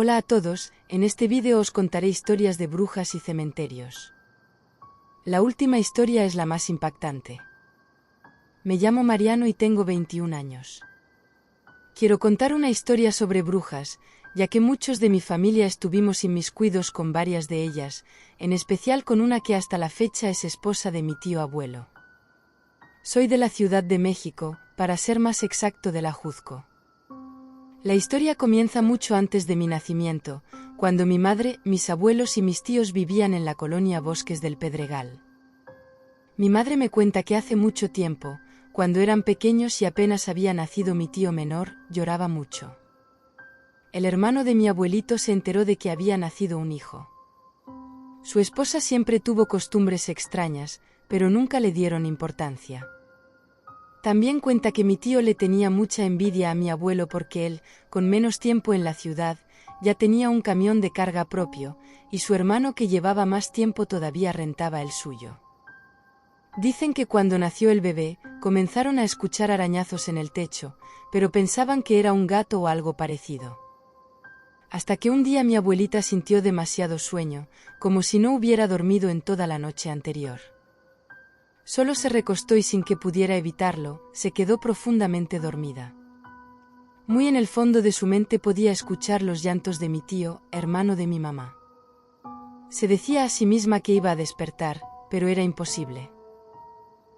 Hola a todos, en este vídeo os contaré historias de brujas y cementerios. La última historia es la más impactante. Me llamo Mariano y tengo 21 años. Quiero contar una historia sobre brujas, ya que muchos de mi familia estuvimos inmiscuidos con varias de ellas, en especial con una que hasta la fecha es esposa de mi tío abuelo. Soy de la Ciudad de México, para ser más exacto de la Ajusco. La historia comienza mucho antes de mi nacimiento, cuando mi madre, mis abuelos y mis tíos vivían en la colonia Bosques del Pedregal. Mi madre me cuenta que hace mucho tiempo, cuando eran pequeños y apenas había nacido mi tío menor, lloraba mucho. El hermano de mi abuelito se enteró de que había nacido un hijo. Su esposa siempre tuvo costumbres extrañas, pero nunca le dieron importancia. También cuenta que mi tío le tenía mucha envidia a mi abuelo porque él, con menos tiempo en la ciudad, ya tenía un camión de carga propio, y su hermano que llevaba más tiempo todavía rentaba el suyo. Dicen que cuando nació el bebé, comenzaron a escuchar arañazos en el techo, pero pensaban que era un gato o algo parecido. Hasta que un día mi abuelita sintió demasiado sueño, como si no hubiera dormido en toda la noche anterior. Solo se recostó y sin que pudiera evitarlo, se quedó profundamente dormida. Muy en el fondo de su mente podía escuchar los llantos de mi tío, hermano de mi mamá. Se decía a sí misma que iba a despertar, pero era imposible.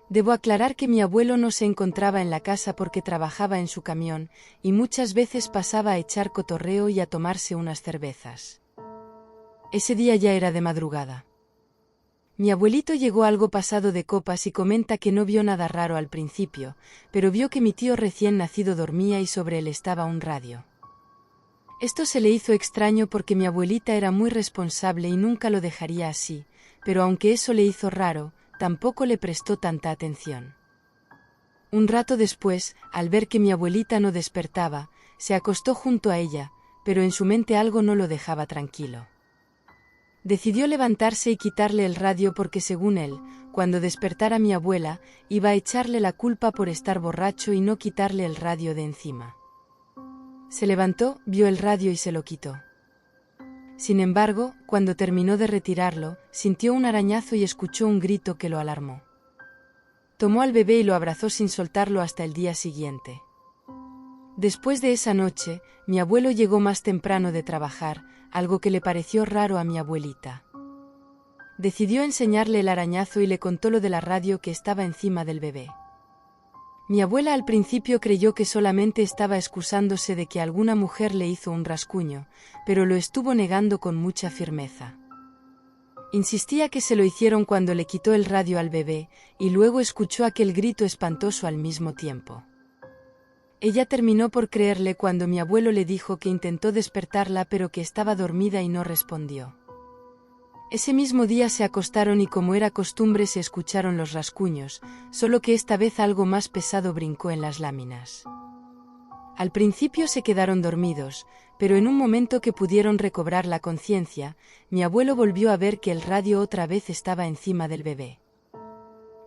Debo aclarar que mi abuelo no se encontraba en la casa porque trabajaba en su camión, y muchas veces pasaba a echar cotorreo y a tomarse unas cervezas. Ese día ya era de madrugada. Mi abuelito llegó algo pasado de copas y comenta que no vio nada raro al principio, pero vio que mi tío recién nacido dormía y sobre él estaba un radio. Esto se le hizo extraño porque mi abuelita era muy responsable y nunca lo dejaría así, pero aunque eso le hizo raro, tampoco le prestó tanta atención. Un rato después, al ver que mi abuelita no despertaba, se acostó junto a ella, pero en su mente algo no lo dejaba tranquilo. Decidió levantarse y quitarle el radio porque según él, cuando despertara mi abuela, iba a echarle la culpa por estar borracho y no quitarle el radio de encima. Se levantó, vio el radio y se lo quitó. Sin embargo, cuando terminó de retirarlo, sintió un arañazo y escuchó un grito que lo alarmó. Tomó al bebé y lo abrazó sin soltarlo hasta el día siguiente. Después de esa noche, mi abuelo llegó más temprano de trabajar, algo que le pareció raro a mi abuelita. Decidió enseñarle el arañazo y le contó lo de la radio que estaba encima del bebé. Mi abuela al principio creyó que solamente estaba excusándose de que alguna mujer le hizo un rasguño, pero lo estuvo negando con mucha firmeza. Insistía que se lo hicieron cuando le quitó el radio al bebé, y luego escuchó aquel grito espantoso al mismo tiempo. Ella terminó por creerle cuando mi abuelo le dijo que intentó despertarla pero que estaba dormida y no respondió. Ese mismo día se acostaron y como era costumbre se escucharon los rasguños, solo que esta vez algo más pesado brincó en las láminas. Al principio se quedaron dormidos, pero en un momento que pudieron recobrar la conciencia, mi abuelo volvió a ver que el radio otra vez estaba encima del bebé.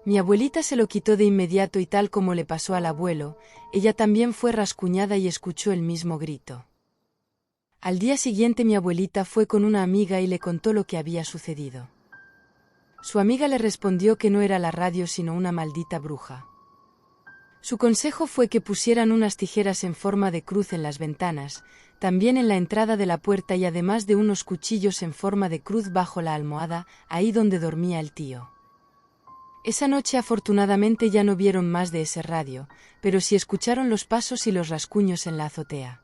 Mi abuelita se lo quitó de inmediato y tal como le pasó al abuelo, ella también fue rasguñada y escuchó el mismo grito. Al día siguiente mi abuelita fue con una amiga y le contó lo que había sucedido. Su amiga le respondió que no era la radio sino una maldita bruja. Su consejo fue que pusieran unas tijeras en forma de cruz en las ventanas, también en la entrada de la puerta y además de unos cuchillos en forma de cruz bajo la almohada, ahí donde dormía el tío. Esa noche afortunadamente ya no vieron más de ese radio, pero sí escucharon los pasos y los rasguños en la azotea.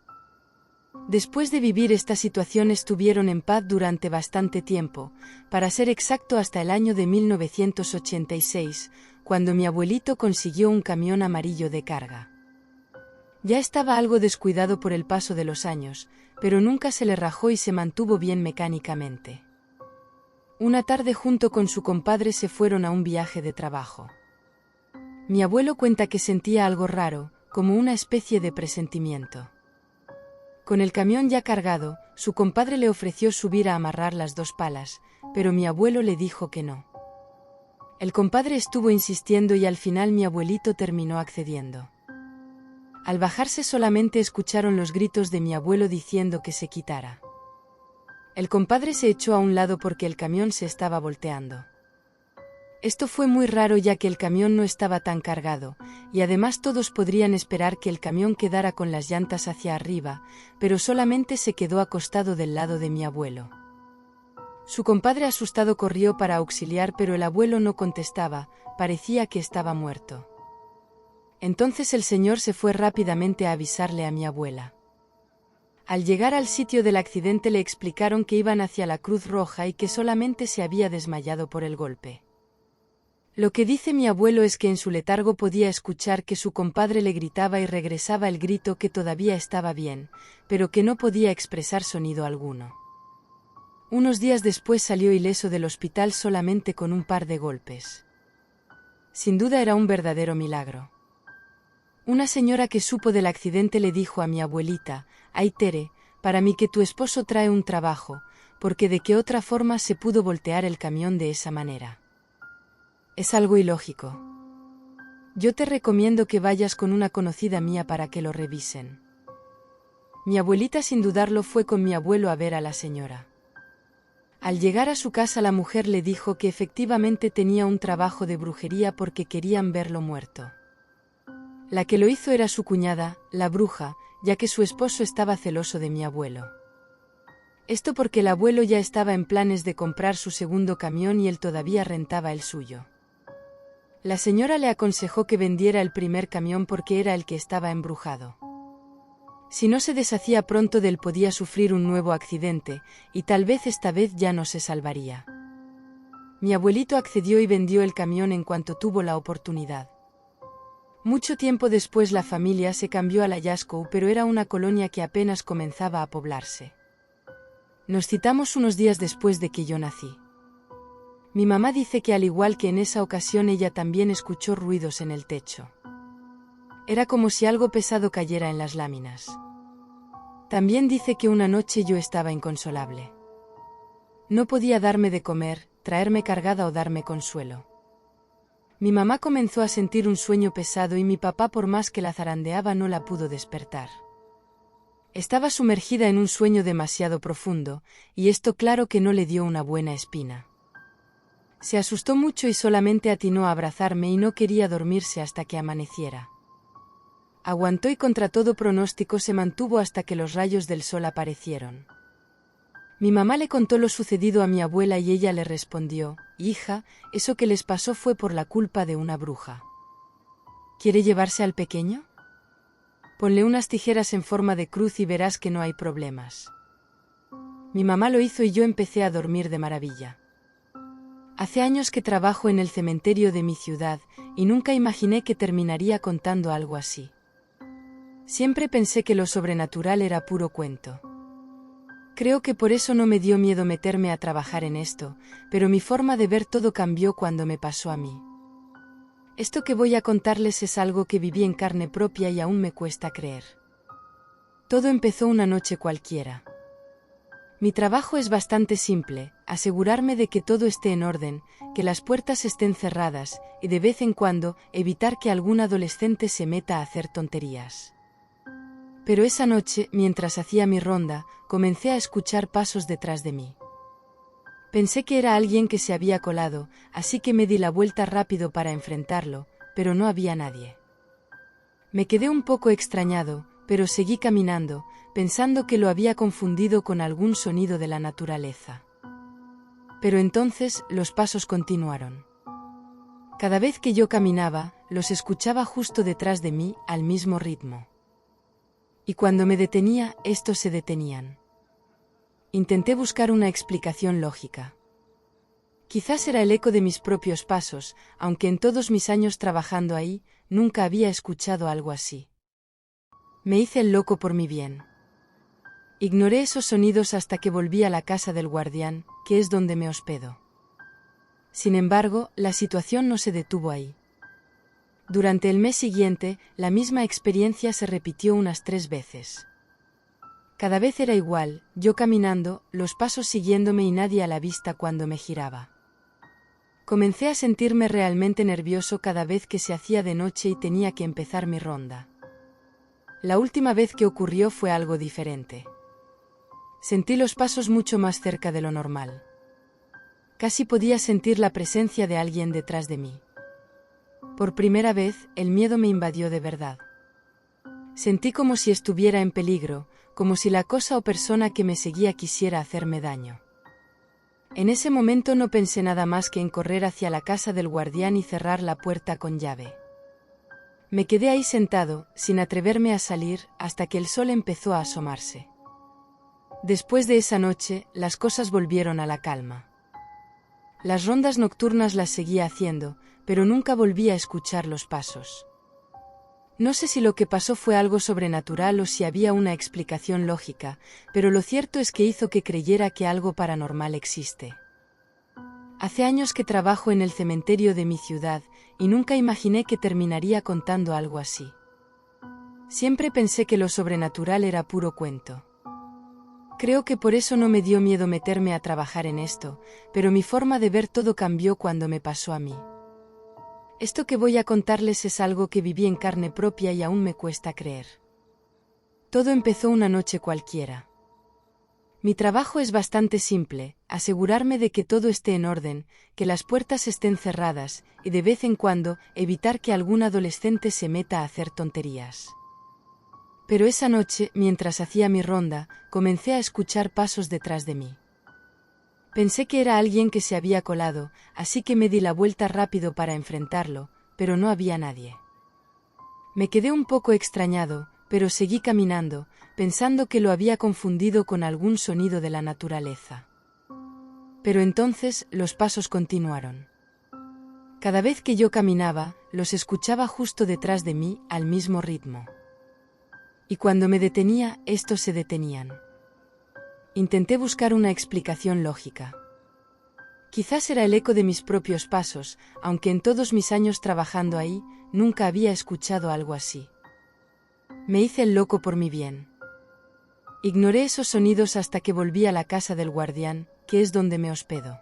Después de vivir esta situación estuvieron en paz durante bastante tiempo, para ser exacto hasta el año de 1986, cuando mi abuelito consiguió un camión amarillo de carga. Ya estaba algo descuidado por el paso de los años, pero nunca se le rajó y se mantuvo bien mecánicamente. Una tarde junto con su compadre se fueron a un viaje de trabajo. Mi abuelo cuenta que sentía algo raro, como una especie de presentimiento. Con el camión ya cargado, su compadre le ofreció subir a amarrar las dos palas, pero mi abuelo le dijo que no. El compadre estuvo insistiendo y al final mi abuelito terminó accediendo. Al bajarse solamente escucharon los gritos de mi abuelo diciendo que se quitara. El compadre se echó a un lado porque el camión se estaba volteando. Esto fue muy raro ya que el camión no estaba tan cargado, y además todos podrían esperar que el camión quedara con las llantas hacia arriba, pero solamente se quedó acostado del lado de mi abuelo. Su compadre asustado corrió para auxiliar, pero el abuelo no contestaba, parecía que estaba muerto. Entonces el señor se fue rápidamente a avisarle a mi abuela. Al llegar al sitio del accidente le explicaron que iban hacia la Cruz Roja y que solamente se había desmayado por el golpe. Lo que dice mi abuelo es que en su letargo podía escuchar que su compadre le gritaba y regresaba el grito que todavía estaba bien, pero que no podía expresar sonido alguno. Unos días después salió ileso del hospital solamente con un par de golpes. Sin duda era un verdadero milagro. Una señora que supo del accidente le dijo a mi abuelita: «Ay, Tere, para mí que tu esposo trae un trabajo, porque de qué otra forma se pudo voltear el camión de esa manera. Es algo ilógico. Yo te recomiendo que vayas con una conocida mía para que lo revisen». Mi abuelita sin dudarlo fue con mi abuelo a ver a la señora. Al llegar a su casa la mujer le dijo que efectivamente tenía un trabajo de brujería porque querían verlo muerto. La que lo hizo era su cuñada, la bruja, ya que su esposo estaba celoso de mi abuelo. Esto porque el abuelo ya estaba en planes de comprar su segundo camión y él todavía rentaba el suyo. La señora le aconsejó que vendiera el primer camión porque era el que estaba embrujado. Si no se deshacía pronto de él podía sufrir un nuevo accidente, y tal vez esta vez ya no se salvaría. Mi abuelito accedió y vendió el camión en cuanto tuvo la oportunidad. Mucho tiempo después la familia se cambió a la Yaskou, pero era una colonia que apenas comenzaba a poblarse. Nos citamos unos días después de que yo nací. Mi mamá dice que al igual que en esa ocasión ella también escuchó ruidos en el techo. Era como si algo pesado cayera en las láminas. También dice que una noche yo estaba inconsolable. No podía darme de comer, traerme cargada o darme consuelo. Mi mamá comenzó a sentir un sueño pesado y mi papá, por más que la zarandeaba, no la pudo despertar. Estaba sumergida en un sueño demasiado profundo, y esto claro que no le dio una buena espina. Se asustó mucho y solamente atinó a abrazarme y no quería dormirse hasta que amaneciera. Aguantó y contra todo pronóstico se mantuvo hasta que los rayos del sol aparecieron. Mi mamá le contó lo sucedido a mi abuela y ella le respondió: «Hija, eso que les pasó fue por la culpa de una bruja. ¿Quiere llevarse al pequeño? Ponle unas tijeras en forma de cruz y verás que no hay problemas». Mi mamá lo hizo y yo empecé a dormir de maravilla. Hace años que trabajo en el cementerio de mi ciudad y nunca imaginé que terminaría contando algo así. Siempre pensé que lo sobrenatural era puro cuento. Creo que por eso no me dio miedo meterme a trabajar en esto, pero mi forma de ver todo cambió cuando me pasó a mí. Esto que voy a contarles es algo que viví en carne propia y aún me cuesta creer. Todo empezó una noche cualquiera. Mi trabajo es bastante simple: asegurarme de que todo esté en orden, que las puertas estén cerradas, y de vez en cuando, evitar que algún adolescente se meta a hacer tonterías. Pero esa noche, mientras hacía mi ronda, comencé a escuchar pasos detrás de mí. Pensé que era alguien que se había colado, así que me di la vuelta rápido para enfrentarlo, pero no había nadie. Me quedé un poco extrañado, pero seguí caminando, pensando que lo había confundido con algún sonido de la naturaleza. Pero entonces los pasos continuaron. Cada vez que yo caminaba, los escuchaba justo detrás de mí, al mismo ritmo. Y cuando me detenía, estos se detenían. Intenté buscar una explicación lógica. Quizás era el eco de mis propios pasos, aunque en todos mis años trabajando ahí, nunca había escuchado algo así. Me hice el loco por mi bien. Ignoré esos sonidos hasta que volví a la casa del guardián, que es donde me hospedo. Sin embargo, la situación no se detuvo ahí. Durante el mes siguiente, la misma experiencia se repitió unas 3 veces. Cada vez era igual, yo caminando, los pasos siguiéndome y nadie a la vista cuando me giraba. Comencé a sentirme realmente nervioso cada vez que se hacía de noche y tenía que empezar mi ronda. La última vez que ocurrió fue algo diferente. Sentí los pasos mucho más cerca de lo normal. Casi podía sentir la presencia de alguien detrás de mí. Por primera vez, el miedo me invadió de verdad. Sentí como si estuviera en peligro, como si la cosa o persona que me seguía quisiera hacerme daño. En ese momento no pensé nada más que en correr hacia la casa del guardián y cerrar la puerta con llave. Me quedé ahí sentado, sin atreverme a salir, hasta que el sol empezó a asomarse. Después de esa noche, las cosas volvieron a la calma. Las rondas nocturnas las seguía haciendo, pero nunca volví a escuchar los pasos. No sé si lo que pasó fue algo sobrenatural o si había una explicación lógica, pero lo cierto es que hizo que creyera que algo paranormal existe. Hace años que trabajo en el cementerio de mi ciudad, y nunca imaginé que terminaría contando algo así. Siempre pensé que lo sobrenatural era puro cuento. Creo que por eso no me dio miedo meterme a trabajar en esto, pero mi forma de ver todo cambió cuando me pasó a mí. Esto que voy a contarles es algo que viví en carne propia y aún me cuesta creer. Todo empezó una noche cualquiera. Mi trabajo es bastante simple, asegurarme de que todo esté en orden, que las puertas estén cerradas, y de vez en cuando, evitar que algún adolescente se meta a hacer tonterías. Pero esa noche, mientras hacía mi ronda, comencé a escuchar pasos detrás de mí. Pensé que era alguien que se había colado, así que me di la vuelta rápido para enfrentarlo, pero no había nadie. Me quedé un poco extrañado, pero seguí caminando, pensando que lo había confundido con algún sonido de la naturaleza. Pero entonces, los pasos continuaron. Cada vez que yo caminaba, los escuchaba justo detrás de mí, al mismo ritmo. Y cuando me detenía, estos se detenían. Intenté buscar una explicación lógica. Quizás era el eco de mis propios pasos, aunque en todos mis años trabajando ahí, nunca había escuchado algo así. Me hice el loco por mi bien. Ignoré esos sonidos hasta que volví a la casa del guardián, que es donde me hospedo.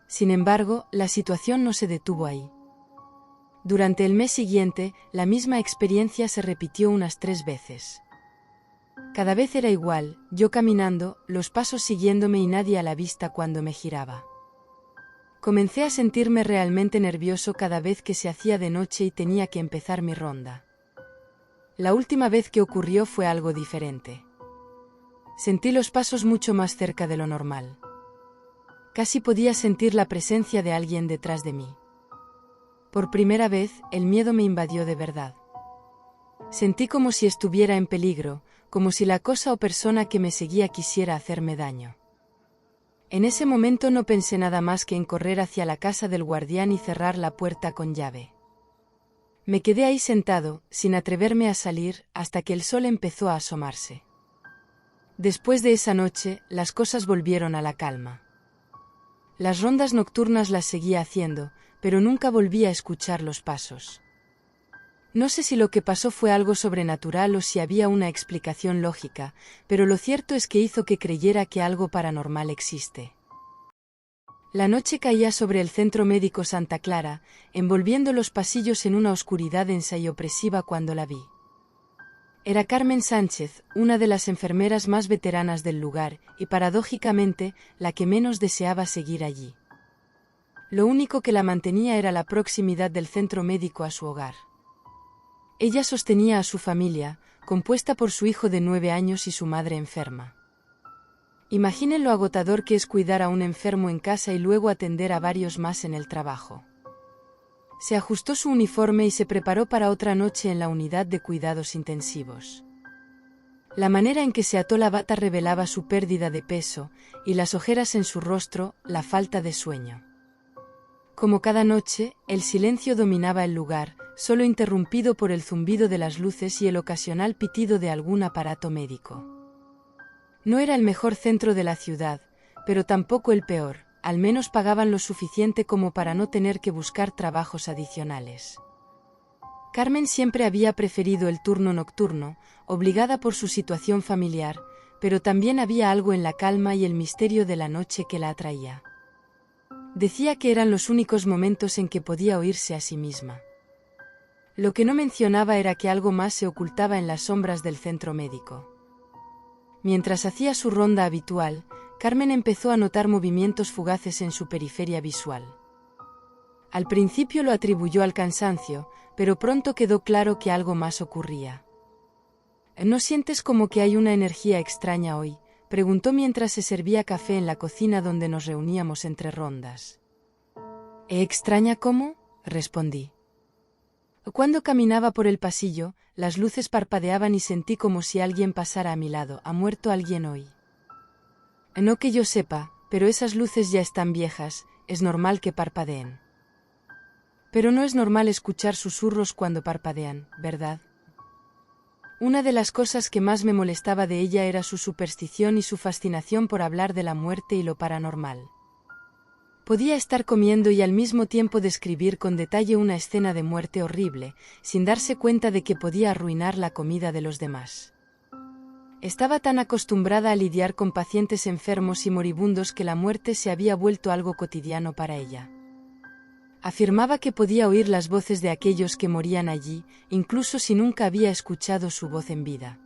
Sin embargo, la situación no se detuvo ahí. Durante el mes siguiente, la misma experiencia se repitió unas 3 veces. Cada vez era igual, yo caminando, los pasos siguiéndome y nadie a la vista cuando me giraba. Comencé a sentirme realmente nervioso cada vez que se hacía de noche y tenía que empezar mi ronda. La última vez que ocurrió fue algo diferente. Sentí los pasos mucho más cerca de lo normal. Casi podía sentir la presencia de alguien detrás de mí. Por primera vez, el miedo me invadió de verdad. Sentí como si estuviera en peligro, como si la cosa o persona que me seguía quisiera hacerme daño. En ese momento no pensé nada más que en correr hacia la casa del guardián y cerrar la puerta con llave. Me quedé ahí sentado, sin atreverme a salir, hasta que el sol empezó a asomarse. Después de esa noche, las cosas volvieron a la calma. Las rondas nocturnas las seguía haciendo, pero nunca volví a escuchar los pasos. No sé si lo que pasó fue algo sobrenatural o si había una explicación lógica, pero lo cierto es que hizo que creyera que algo paranormal existe. La noche caía sobre el Centro Médico Santa Clara, envolviendo los pasillos en una oscuridad densa y opresiva cuando la vi. Era Carmen Sánchez, una de las enfermeras más veteranas del lugar, y paradójicamente, la que menos deseaba seguir allí. Lo único que la mantenía era la proximidad del centro médico a su hogar. Ella sostenía a su familia, compuesta por su hijo de 9 años y su madre enferma. Imaginen lo agotador que es cuidar a un enfermo en casa y luego atender a varios más en el trabajo. Se ajustó su uniforme y se preparó para otra noche en la unidad de cuidados intensivos. La manera en que se ató la bata revelaba su pérdida de peso, y las ojeras en su rostro, la falta de sueño. Como cada noche, el silencio dominaba el lugar, solo interrumpido por el zumbido de las luces y el ocasional pitido de algún aparato médico. No era el mejor centro de la ciudad, pero tampoco el peor, al menos pagaban lo suficiente como para no tener que buscar trabajos adicionales. Carmen siempre había preferido el turno nocturno, obligada por su situación familiar, pero también había algo en la calma y el misterio de la noche que la atraía. Decía que eran los únicos momentos en que podía oírse a sí misma. Lo que no mencionaba era que algo más se ocultaba en las sombras del centro médico. Mientras hacía su ronda habitual, Carmen empezó a notar movimientos fugaces en su periferia visual. Al principio lo atribuyó al cansancio, pero pronto quedó claro que algo más ocurría. ¿No sientes como que hay una energía extraña hoy?, preguntó mientras se servía café en la cocina donde nos reuníamos entre rondas. ¿Extraña cómo?, respondí. Cuando caminaba por el pasillo, las luces parpadeaban y sentí como si alguien pasara a mi lado. ¿Ha muerto alguien hoy? No que yo sepa, pero esas luces ya están viejas, es normal que parpadeen. Pero no es normal escuchar susurros cuando parpadean, ¿verdad? Una de las cosas que más me molestaba de ella era su superstición y su fascinación por hablar de la muerte y lo paranormal. Podía estar comiendo y al mismo tiempo describir con detalle una escena de muerte horrible, sin darse cuenta de que podía arruinar la comida de los demás. Estaba tan acostumbrada a lidiar con pacientes enfermos y moribundos que la muerte se había vuelto algo cotidiano para ella. Afirmaba que podía oír las voces de aquellos que morían allí, incluso si nunca había escuchado su voz en vida.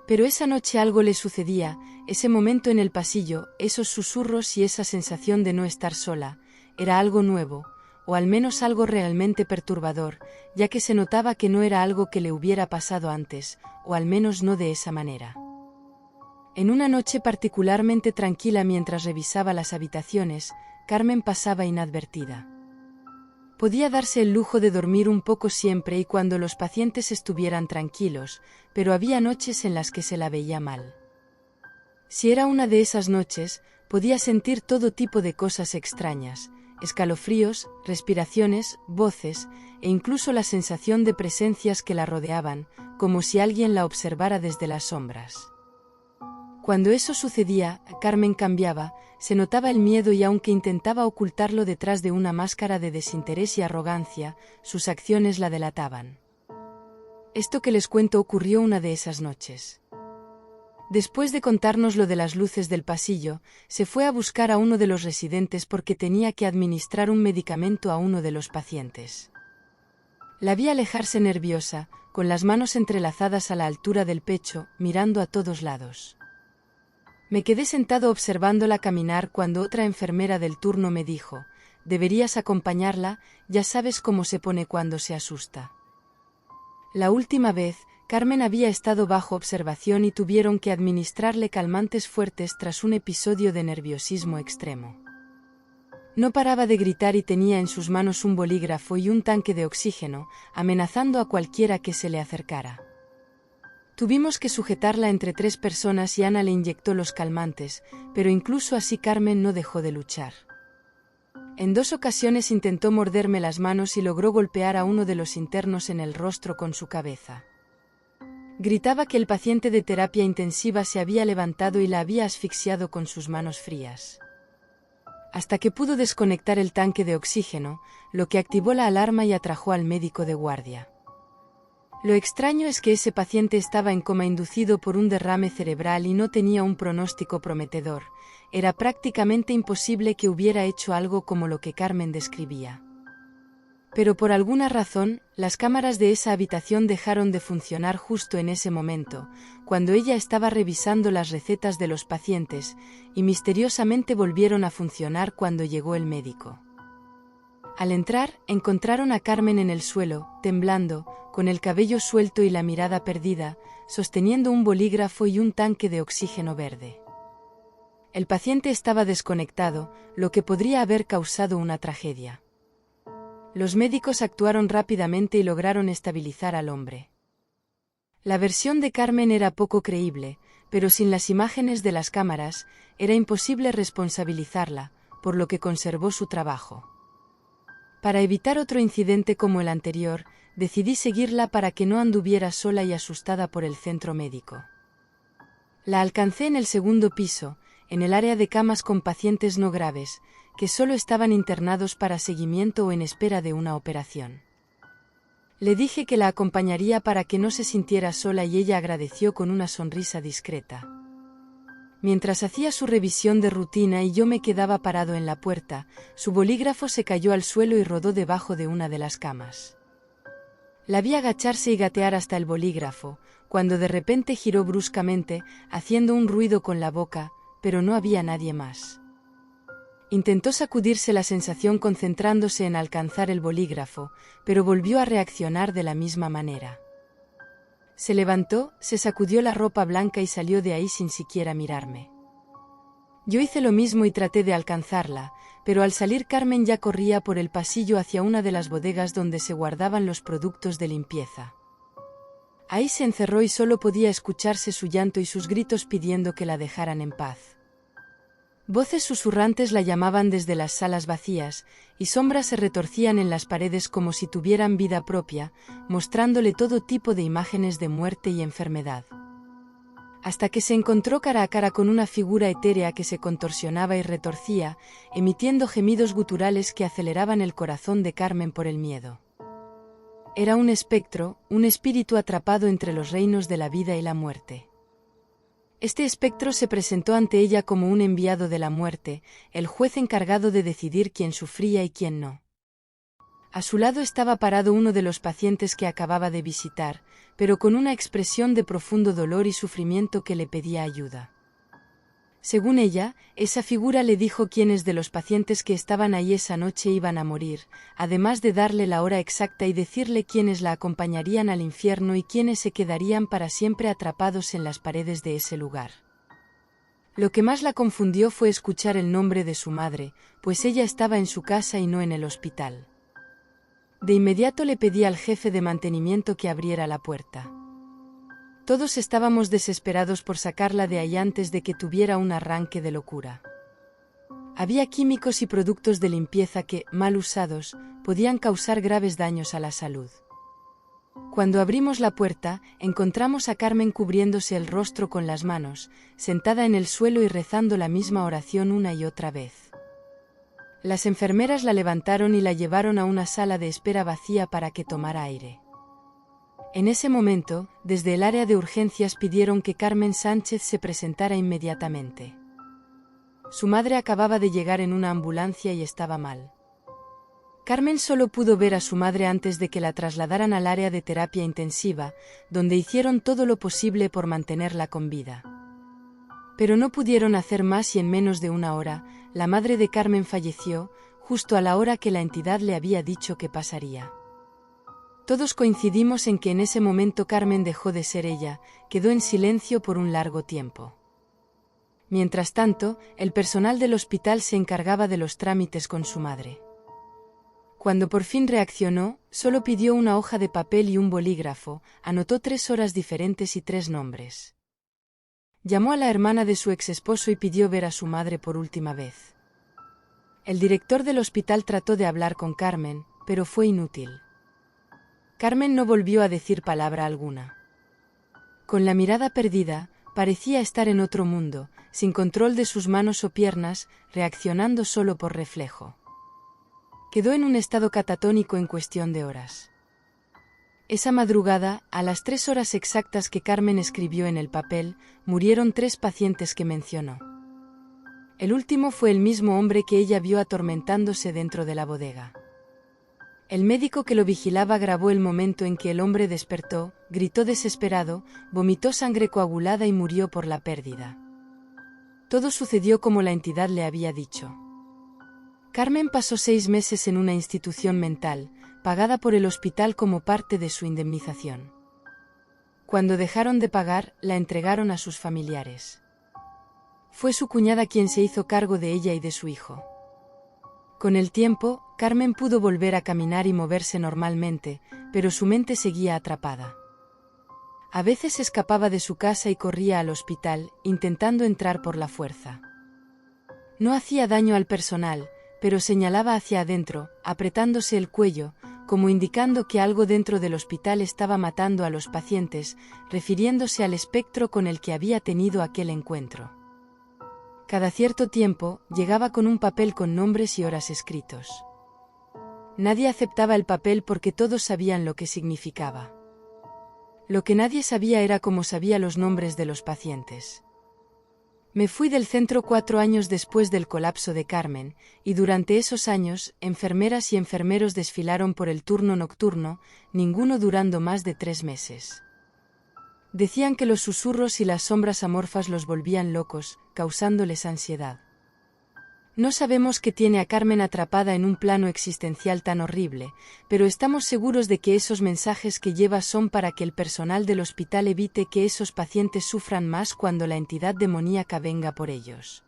Pero esa noche algo le sucedía, ese momento en el pasillo, esos susurros y esa sensación de no estar sola, era algo nuevo, o al menos algo realmente perturbador, ya que se notaba que no era algo que le hubiera pasado antes, o al menos no de esa manera. En una noche particularmente tranquila mientras revisaba las habitaciones, Carmen pasaba inadvertida. Podía darse el lujo de dormir un poco siempre y cuando los pacientes estuvieran tranquilos, pero había noches en las que se la veía mal. Si era una de esas noches, podía sentir todo tipo de cosas extrañas, escalofríos, respiraciones, voces, e incluso la sensación de presencias que la rodeaban, como si alguien la observara desde las sombras. Cuando eso sucedía, Carmen cambiaba, se notaba el miedo y aunque intentaba ocultarlo detrás de una máscara de desinterés y arrogancia, sus acciones la delataban. Esto que les cuento ocurrió una de esas noches. Después de contarnos lo de las luces del pasillo, se fue a buscar a uno de los residentes porque tenía que administrar un medicamento a uno de los pacientes. La vi alejarse nerviosa, con las manos entrelazadas a la altura del pecho, mirando a todos lados. Me quedé sentado observándola caminar cuando otra enfermera del turno me dijo: «Deberías acompañarla, ya sabes cómo se pone cuando se asusta». La última vez, Carmen había estado bajo observación y tuvieron que administrarle calmantes fuertes tras un episodio de nerviosismo extremo. No paraba de gritar y tenía en sus manos un bolígrafo y un tanque de oxígeno, amenazando a cualquiera que se le acercara. Tuvimos que sujetarla entre 3 personas y Ana le inyectó los calmantes, pero incluso así Carmen no dejó de luchar. En 2 ocasiones intentó morderme las manos y logró golpear a uno de los internos en el rostro con su cabeza. Gritaba que el paciente de terapia intensiva se había levantado y la había asfixiado con sus manos frías. Hasta que pudo desconectar el tanque de oxígeno, lo que activó la alarma y atrajo al médico de guardia. Lo extraño es que ese paciente estaba en coma inducido por un derrame cerebral y no tenía un pronóstico prometedor. Era prácticamente imposible que hubiera hecho algo como lo que Carmen describía. Pero por alguna razón, las cámaras de esa habitación dejaron de funcionar justo en ese momento, cuando ella estaba revisando las recetas de los pacientes, y misteriosamente volvieron a funcionar cuando llegó el médico. Al entrar, encontraron a Carmen en el suelo, temblando, con el cabello suelto y la mirada perdida, sosteniendo un bolígrafo y un tanque de oxígeno verde. El paciente estaba desconectado, lo que podría haber causado una tragedia. Los médicos actuaron rápidamente y lograron estabilizar al hombre. La versión de Carmen era poco creíble, pero sin las imágenes de las cámaras, era imposible responsabilizarla, por lo que conservó su trabajo. Para evitar otro incidente como el anterior, decidí seguirla para que no anduviera sola y asustada por el centro médico. La alcancé en el 2º piso, en el área de camas con pacientes no graves, que solo estaban internados para seguimiento o en espera de una operación. Le dije que la acompañaría para que no se sintiera sola y ella agradeció con una sonrisa discreta. Mientras hacía su revisión de rutina y yo me quedaba parado en la puerta, su bolígrafo se cayó al suelo y rodó debajo de una de las camas. La vi agacharse y gatear hasta el bolígrafo, cuando de repente giró bruscamente, haciendo un ruido con la boca, pero no había nadie más. Intentó sacudirse la sensación concentrándose en alcanzar el bolígrafo, pero volvió a reaccionar de la misma manera. Se levantó, se sacudió la ropa blanca y salió de ahí sin siquiera mirarme. Yo hice lo mismo y traté de alcanzarla, pero al salir Carmen ya corría por el pasillo hacia una de las bodegas donde se guardaban los productos de limpieza. Ahí se encerró y solo podía escucharse su llanto y sus gritos pidiendo que la dejaran en paz. Voces susurrantes la llamaban desde las salas vacías, y sombras se retorcían en las paredes como si tuvieran vida propia, mostrándole todo tipo de imágenes de muerte y enfermedad. Hasta que se encontró cara a cara con una figura etérea que se contorsionaba y retorcía, emitiendo gemidos guturales que aceleraban el corazón de Carmen por el miedo. Era un espectro, un espíritu atrapado entre los reinos de la vida y la muerte. Este espectro se presentó ante ella como un enviado de la muerte, el juez encargado de decidir quién sufría y quién no. A su lado estaba parado uno de los pacientes que acababa de visitar, pero con una expresión de profundo dolor y sufrimiento que le pedía ayuda. Según ella, esa figura le dijo quiénes de los pacientes que estaban ahí esa noche iban a morir, además de darle la hora exacta y decirle quiénes la acompañarían al infierno y quiénes se quedarían para siempre atrapados en las paredes de ese lugar. Lo que más la confundió fue escuchar el nombre de su madre, pues ella estaba en su casa y no en el hospital. De inmediato le pedí al jefe de mantenimiento que abriera la puerta. Todos estábamos desesperados por sacarla de ahí antes de que tuviera un arranque de locura. Había químicos y productos de limpieza que, mal usados, podían causar graves daños a la salud. Cuando abrimos la puerta, encontramos a Carmen cubriéndose el rostro con las manos, sentada en el suelo y rezando la misma oración una y otra vez. Las enfermeras la levantaron y la llevaron a una sala de espera vacía para que tomara aire. En ese momento, desde el área de urgencias pidieron que Carmen Sánchez se presentara inmediatamente. Su madre acababa de llegar en una ambulancia y estaba mal. Carmen solo pudo ver a su madre antes de que la trasladaran al área de terapia intensiva, donde hicieron todo lo posible por mantenerla con vida. Pero no pudieron hacer más y en menos de una hora, la madre de Carmen falleció, justo a la hora que la entidad le había dicho que pasaría. Todos coincidimos en que en ese momento Carmen dejó de ser ella, quedó en silencio por un largo tiempo. Mientras tanto, el personal del hospital se encargaba de los trámites con su madre. Cuando por fin reaccionó, solo pidió una hoja de papel y un bolígrafo, anotó 3 horas diferentes y 3 nombres. Llamó a la hermana de su exesposo y pidió ver a su madre por última vez. El director del hospital trató de hablar con Carmen, pero fue inútil. Carmen no volvió a decir palabra alguna. Con la mirada perdida, parecía estar en otro mundo, sin control de sus manos o piernas, reaccionando solo por reflejo. Quedó en un estado catatónico en cuestión de horas. Esa madrugada, a las 3 horas exactas que Carmen escribió en el papel, murieron 3 pacientes que mencionó. El último fue el mismo hombre que ella vio atormentándose dentro de la bodega. El médico que lo vigilaba grabó el momento en que el hombre despertó, gritó desesperado, vomitó sangre coagulada y murió por la pérdida. Todo sucedió como la entidad le había dicho. Carmen pasó 6 meses en una institución mental, pagada por el hospital como parte de su indemnización. Cuando dejaron de pagar, la entregaron a sus familiares. Fue su cuñada quien se hizo cargo de ella y de su hijo. Con el tiempo, Carmen pudo volver a caminar y moverse normalmente, pero su mente seguía atrapada. A veces escapaba de su casa y corría al hospital, intentando entrar por la fuerza. No hacía daño al personal, pero señalaba hacia adentro, apretándose el cuello, como indicando que algo dentro del hospital estaba matando a los pacientes, refiriéndose al espectro con el que había tenido aquel encuentro. Cada cierto tiempo, llegaba con un papel con nombres y horas escritos. Nadie aceptaba el papel porque todos sabían lo que significaba. Lo que nadie sabía era cómo sabía los nombres de los pacientes. Me fui del centro 4 años después del colapso de Carmen, y durante esos años, enfermeras y enfermeros desfilaron por el turno nocturno, ninguno durando más de 3 meses. Decían que los susurros y las sombras amorfas los volvían locos, causándoles ansiedad. No sabemos qué tiene a Carmen atrapada en un plano existencial tan horrible, pero estamos seguros de que esos mensajes que lleva son para que el personal del hospital evite que esos pacientes sufran más cuando la entidad demoníaca venga por ellos.